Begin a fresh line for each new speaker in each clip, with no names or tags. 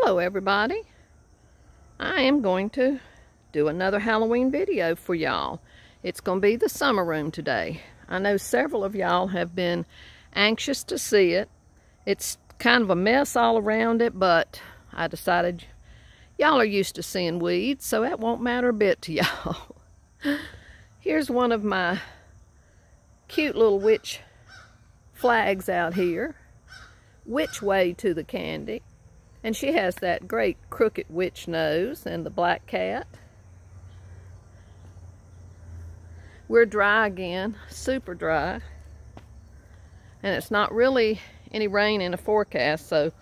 Hello everybody. I am going to do another Halloween video for y'all. It's going to be the summer room today. I know several of y'all have been anxious to see it. It's kind of a mess all around it, but I decided y'all are used to seeing weeds, so that won't matter a bit to y'all. Here's one of my cute little witch flags out here. Which way to the candy. And she has that great crooked witch nose and the black cat. We're dry again, super dry. And it's not really any rain in the forecast, so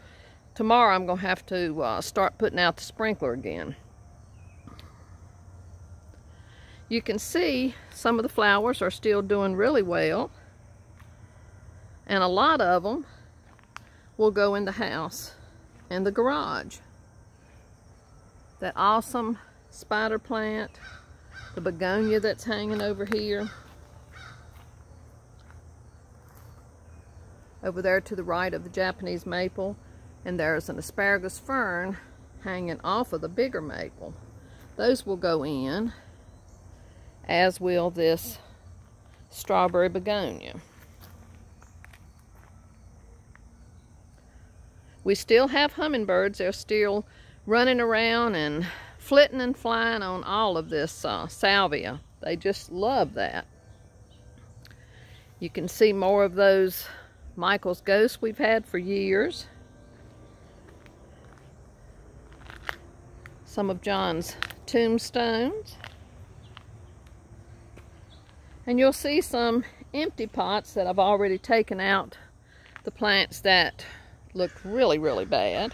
tomorrow I'm going to have to start putting out the sprinkler again. You can see some of the flowers are still doing really well. And a lot of them will go in the house and the garage. That awesome spider plant, the begonia that's hanging over here. Over there to the right of the Japanese maple, and there's an asparagus fern hanging off of the bigger maple. Those will go in, as will this strawberry begonia. We still have hummingbirds. They're still running around and flitting and flying on all of this salvia. They just love that. You can see more of those Michael's ghosts we've had for years. Some of John's tombstones. And you'll see some empty pots that I've already taken out, the plants that looked really, really bad.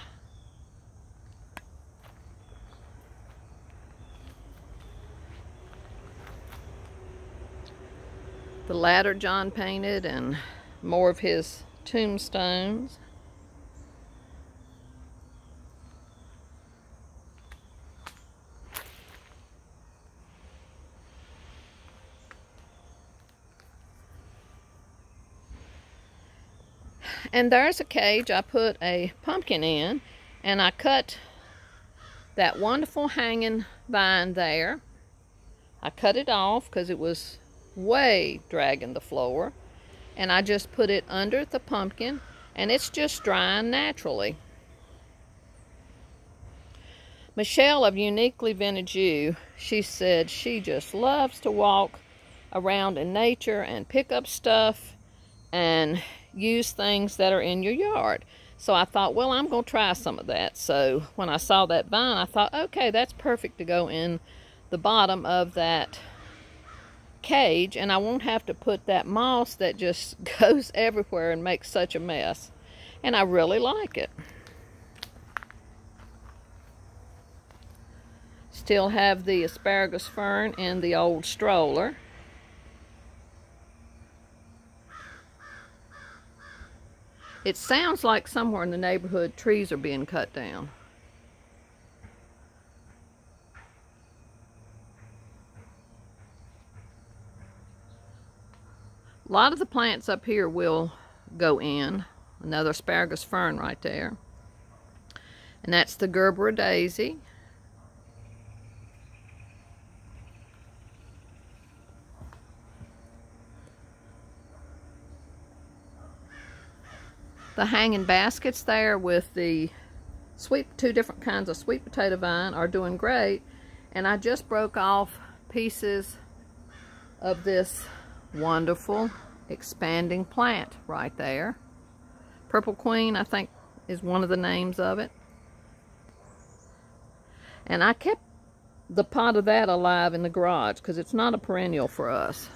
The ladder John painted and more of his tombstones. And there's a cage I put a pumpkin in, and I cut that wonderful hanging vine there. I cut it off because it was way dragging the floor, and I just put it under the pumpkin, and it's just drying naturally. Michelle of Uniquely Vintage You, she said she just loves to walk around in nature and pick up stuff and use things that are in your yard. So I thought, well, I'm going to try some of that. So when I saw that vine, I thought, okay, that's perfect to go in the bottom of that cage, and I won't have to put that moss that just goes everywhere and makes such a mess. And I really like it. Still have the asparagus fern in the old stroller. It sounds like somewhere in the neighborhood trees are being cut down. A lot of the plants up here will go in. Another asparagus fern right there. And that's the Gerbera daisy. The hanging baskets there with the two different kinds of sweet potato vine are doing great. And I just broke off pieces of this wonderful expanding plant right there. Purple Queen, I think, is one of the names of it. And I kept the pot of that alive in the garage because it's not a perennial for us.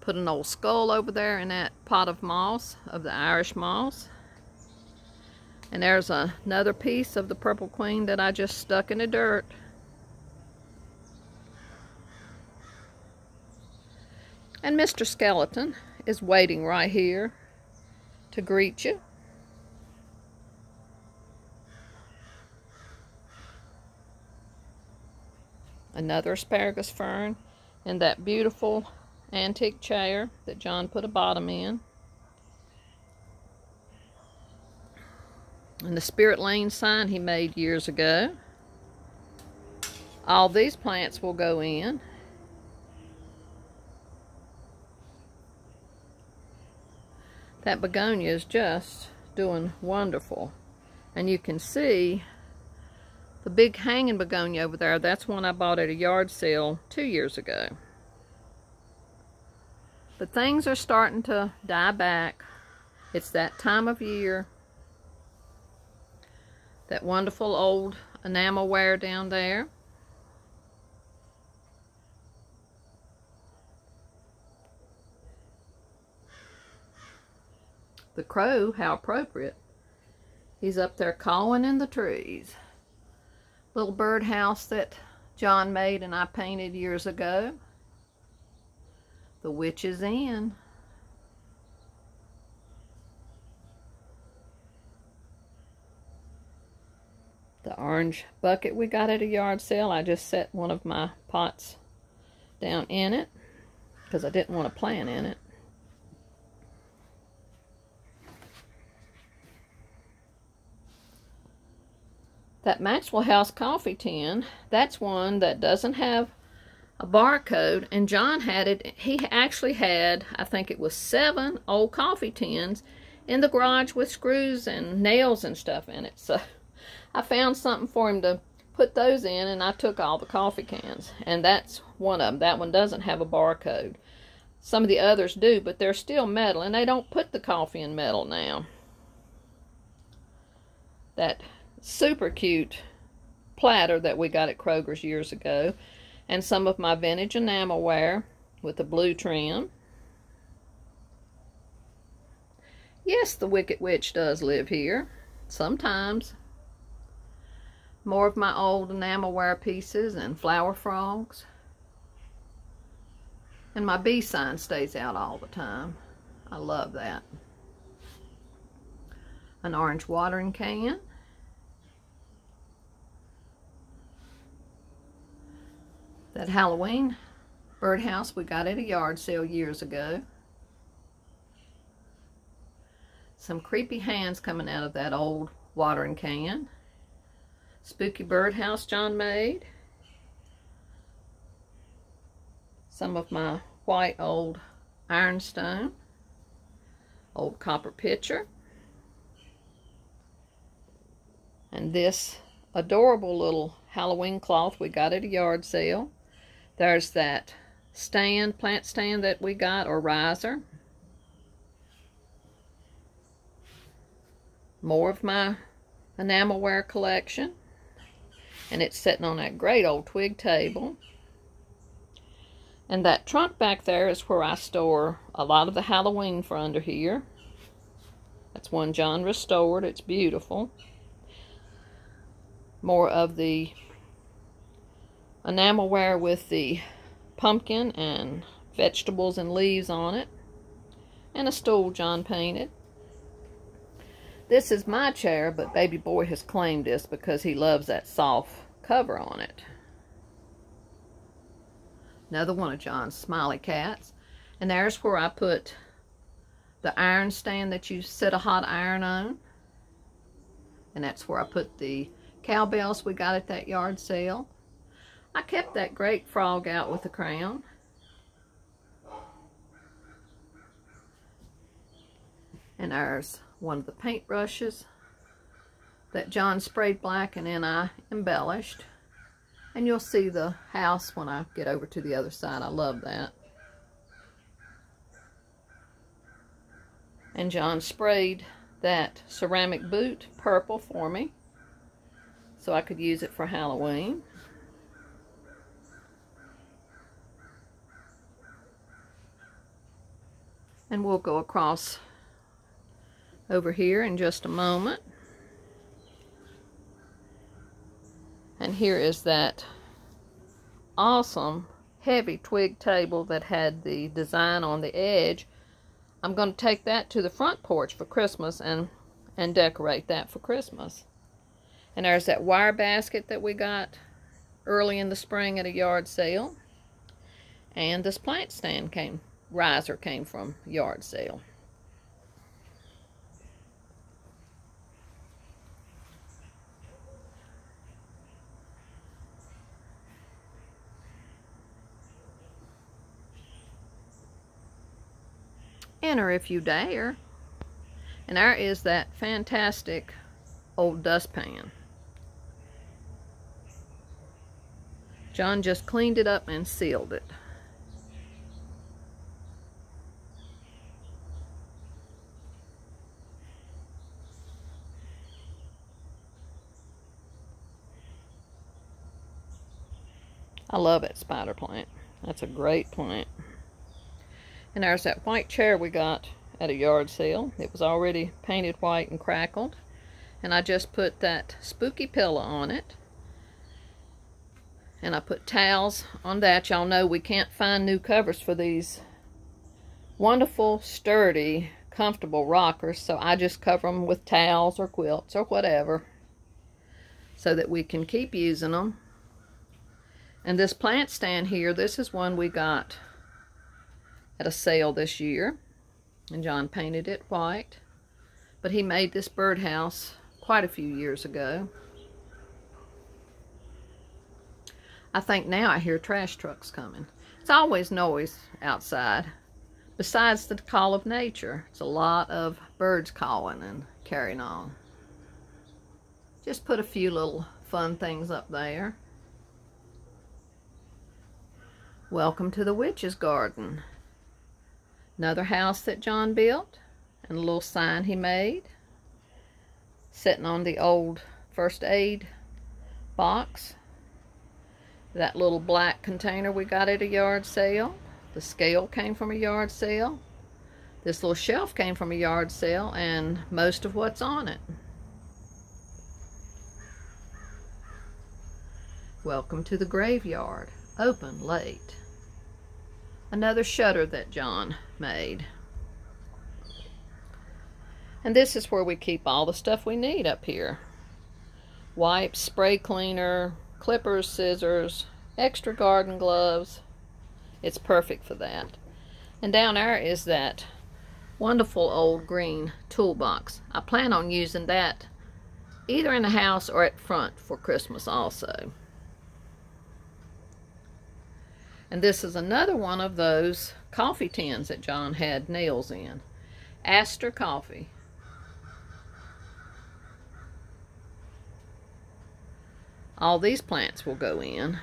Put an old skull over there in that pot of moss, of the Irish moss. And there's another piece of the Purple Queen that I just stuck in the dirt. And Mr. Skeleton is waiting right here to greet you. Another asparagus fern in that beautiful antique chair that John put a bottom in. And the Spirit Lane sign he made years ago. All these plants will go in. That begonia is just doing wonderful. And you can see the big hanging begonia over there. That's one I bought at a yard sale 2 years ago. But things are starting to die back. It's that time of year. That wonderful old enamelware down there. The crow, how appropriate. He's up there cawing in the trees. Little birdhouse that John made and I painted years ago. The Witch's Inn. The orange bucket we got at a yard sale. I just set one of my pots down in it because I didn't want to plant in it. That Maxwell House coffee tin, that's one that doesn't have a barcode, and John had it. He actually had, I think it was 7 old coffee tins in the garage with screws and nails and stuff in it. So I found something for him to put those in, and I took all the coffee cans. And that's one of them. That one doesn't have a barcode. Some of the others do, but they're still metal, and they don't put the coffee in metal now. That super cute platter that we got at Kroger's years ago, and some of my vintage enamelware with the blue trim. Yes, the Wicked Witch does live here sometimes. More of my old enamelware pieces and flower frogs. And my bee sign stays out all the time. I love that. An orange watering can. That Halloween birdhouse we got at a yard sale years ago. Some creepy hands coming out of that old watering can. Spooky birdhouse John made. Some of my white old ironstone. Old copper pitcher. And this adorable little Halloween cloth we got at a yard sale. There's that stand, plant stand that we got, or riser. More of my enamelware collection. And it's sitting on that great old twig table. And that trunk back there is where I store a lot of the Halloween for under here. That's one John restored. It's beautiful. More of the enamelware with the pumpkin and vegetables and leaves on it. And a stool John painted. This is my chair, but baby boy has claimed this because he loves that soft cover on it. Another one of John's smiley cats. And there's where I put the iron stand that you set a hot iron on. And that's where I put the cowbells we got at that yard sale. I kept that great frog out with the crown. And there's one of the paintbrushes that John sprayed black and then I embellished. And you'll see the house when I get over to the other side. I love that. And John sprayed that ceramic boot purple for me, so I could use it for Halloween. And we'll go across over here in just a moment. And here is that awesome heavy twig table that had the design on the edge. I'm going to take that to the front porch for Christmas and decorate that for Christmas. And there's that wire basket that we got early in the spring at a yard sale. And this plant stand riser came from yard sale. enter if you dare. And there is that fantastic old dustpan. John just cleaned it up and sealed it. I love that spider plant. That's a great plant. And there's that white chair we got at a yard sale. It was already painted white and crackled. And I just put that spooky pillow on it. And I put towels on that. Y'all know we can't find new covers for these wonderful, sturdy, comfortable rockers. So I just cover them with towels or quilts or whatever, so that we can keep using them. And this plant stand here, this is one we got at a sale this year. And John painted it white. But he made this birdhouse quite a few years ago. I think now I hear trash trucks coming. It's always noise outside. Besides the call of nature, it's a lot of birds calling and carrying on. Just put a few little fun things up there. Welcome to the witch's garden. Another house that John built, and a little sign he made, sitting on the old first aid box. That little black container we got at a yard sale. The scale came from a yard sale. This little shelf came from a yard sale, and most of what's on it. Welcome to the graveyard. Open late. Another shutter that John made. And this is where we keep all the stuff we need up here. Wipes, spray cleaner, clippers, scissors, extra garden gloves. It's perfect for that. And down there is that wonderful old green toolbox. I plan on using that either in the house or at front for Christmas also. And this is another one of those coffee tins that John had nails in. Astor coffee. All these plants will go in.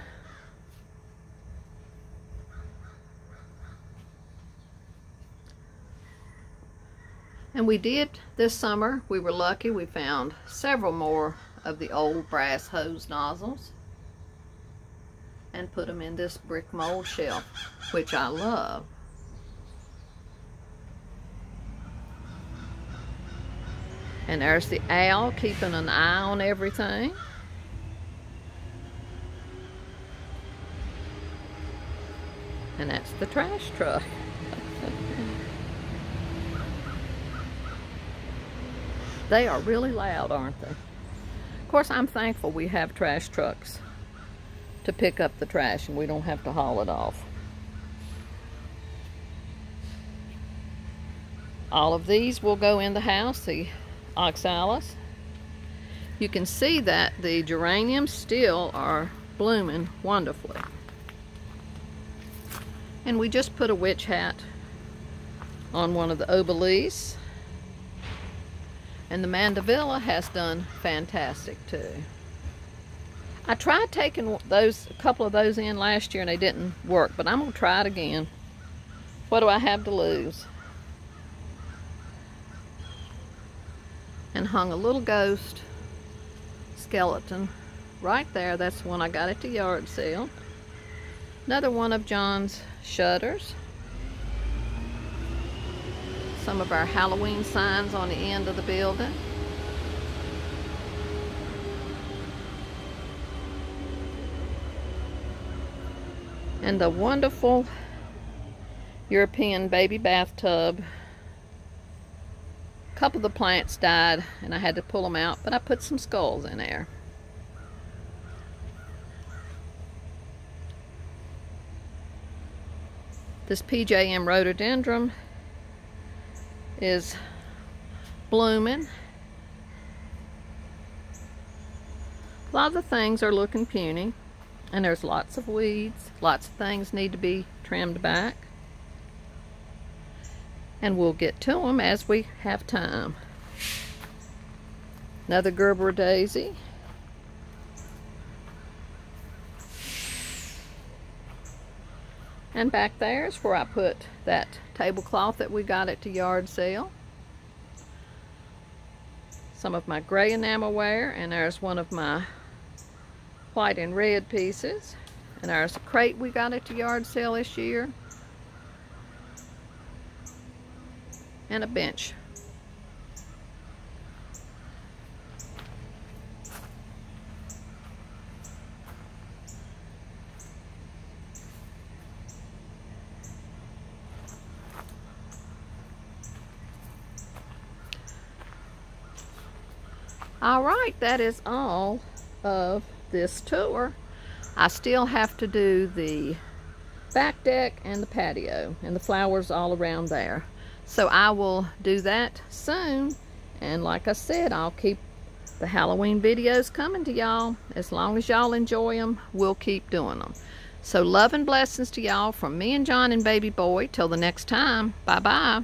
And we did this summer, we were lucky, we found several more of the old brass hose nozzles and put them in this brick mold shelf, which I love. And there's the owl keeping an eye on everything. And that's the trash truck. They are really loud, aren't they? Of course, I'm thankful we have trash trucks to pick up the trash and we don't have to haul it off. All of these will go in the house, the oxalis. You can see that the geraniums still are blooming wonderfully. And we just put a witch hat on one of the obelisks. And the mandevilla has done fantastic too. I tried taking a couple of those in last year and they didn't work, but I'm gonna try it again. What do I have to lose? And hung a little ghost skeleton right there. That's the one I got at the yard sale. Another one of John's shutters. Some of our Halloween signs on the end of the building. And the wonderful European baby bathtub. A couple of the plants died and I had to pull them out, but I put some skulls in there. This PJM rhododendron is blooming. A lot of the things are looking puny, and there's lots of weeds. Lots of things need to be trimmed back. and we'll get to them as we have time. Another Gerber daisy. And back there is where I put that tablecloth that we got at the yard sale. Some of my gray enamelware, and there's one of my white and red pieces. And there's a crate we got at the yard sale this year. And a bench. Alright, that is all of this tour. I still have to do the back deck and the patio and the flowers all around there. So I will do that soon. And like I said, I'll keep the Halloween videos coming to y'all. As long as y'all enjoy them, we'll keep doing them. So love and blessings to y'all from me and John and baby boy. Till the next time, bye-bye.